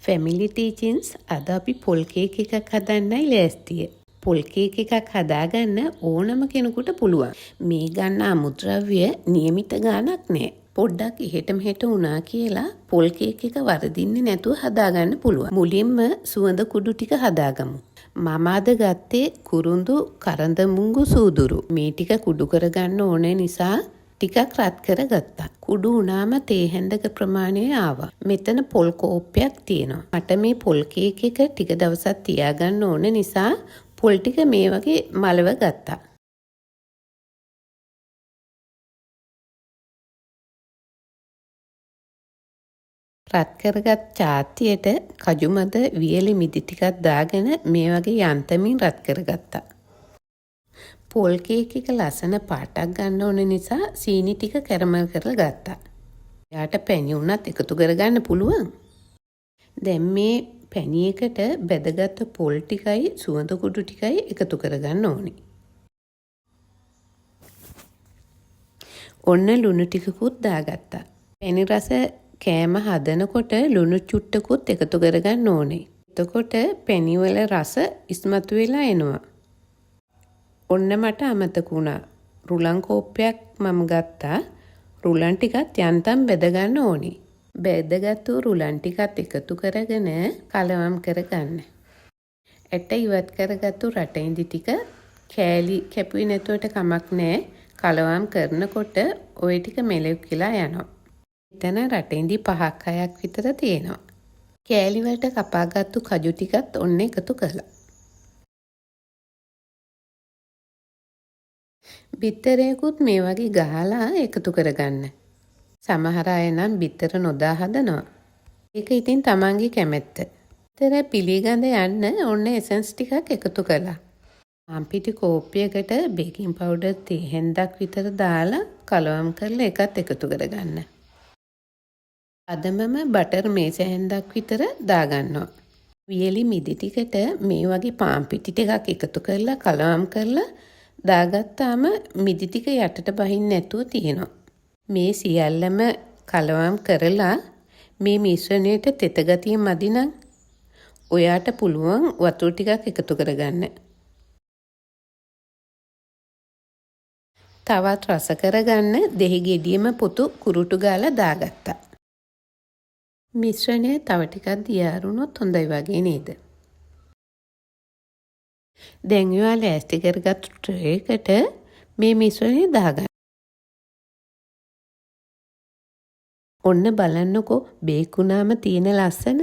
Family ටීචින්ස් අද අපි පොල් කේක් එකක් හදන්නයි ලෑස්තිය. පොල් කේක් එකක් හදාගන්න ඕනම කෙනෙකුට පුළුවන්. මේ ගන්න අමුද්‍රව්‍ය නියමිත ගාණක් නෑ. පොඩ්ඩක් එහෙට මෙහෙට වුණා කියලා පොල් කේක් එක වරදින්නේ නැතුව හදාගන්න පුළුවන්. මුලින්ම සුවඳ කුඩු ටික හදාගමු. මම අද ගත්තේ කුරුඳු කරඳමුංගු සූදුරු. මේ ටික කුඩු කරගන්න ඕන නිසා ටිකක් රත් කරගත්තා. කුඩු වුණාම තේ හැඳක ප්‍රමාණය ආවා. මෙතන පොල් කෝප්පයක් තියෙනවා. මට මේ පොල් කේක් එක ටික දවසක් තියාගන්න ඕන නිසා පොල් ටික මේ වගේ මලව ගත්තා. රත් කරගත් චාතියට කජු මද වියලි මිදි ටිකක් දාගෙන මේ වගේ යන්තමින් රත් කරගත්තා. පොල් කේක් එක ලස්සන පාටක් ගන්න ඕන නිසා සීනි ටික කැරමල් කරලා ගත්තා. එයාට පැණි උනත් එකතු කරගන්න පුළුවන්. දැන් මේ පැණි එකට බැදගත් පොල් ටිකයි සුවඳ කුඩු ටිකයි එකතු කරගන්න ඕනේ. ඔන්න ලුණු ටිකකුත් දාගත්තා. පැණි රස කෑම හදනකොට ලුණු චුට්ටකුත් එකතු කරගන්න ඕනේ. එතකොට පැණි වල රස ඉස්මතු වෙලා එනවා. ඔන්න මට අමතක වුණා. රුලන් කෝප්පයක් මම ගත්තා. රුලන් ටිකත් යන්තම් බෙද ගන්න ඕනේ. බෙදගත්තු රුලන් ටිකත් එකතු කරගෙන කලවම් කරගන්න. ඇට ඉවත් කරගත්තු රටින්දි ටික කෑලි කැපුවේ නැතුවට කමක් නැහැ. කලවම් කරනකොට ওই ටික මෙලෙව් කියලා යනවා. එතන රටින්දි 5ක් 6ක් විතර තියෙනවා. කෑලි වලට කපාගත්තු කජු ටිකත් ඔන්න එකතු කළා. බිත්තරයකුත් මේ වගේ ගහලා එකතු කරගන්න. සමහර අය නම් බිත්තර නොදා හදනවා. ඒක ඉතින් තමන්ගේ කැමැත්ත. බිත්තර පිළිගඳ යන්න ඔන්න එසන්ස් ටිකක් එකතු කළා. ආම්පිටි කෝප්පයකට බේකින් පවුඩර් තේ හැන්දක් විතර දාලා කලවම් කරලා එකත් එකතු කරගන්න. අදමම බටර් මේස හැන්දක් විතර දාගන්නවා. වියලි මිදි ටිකට මේ වගේ පාන් පිටි ටිකක් එකතු කරලා කලවම් කරලා දාගත්තාම මිදි ටික යටට බහින්න නැතුව තියෙනවා. මේ සියල්ලම කලවම් කරලා මේ මිශ්‍රණයට තෙත ගතිය මදි නම් ඔයාට පුළුවන් වතුර ටිකක් එකතු කරගන්න. තවත් රස කරගන්න දෙහි ගෙඩියම පොතු කුරුටු ගාලා දාගත්තා. මිශ්‍රණය තව ටිකක් දියාරුනොත් හොඳයි වගේ නේද? දැන් ඔයා ලෑස්ති කරගත්තු ට්‍රේ එකට මේ මිශ්‍රණය දාගන්න. ඔන්න බලන්නකෝ බේක් වුණාම තියෙන ලස්සන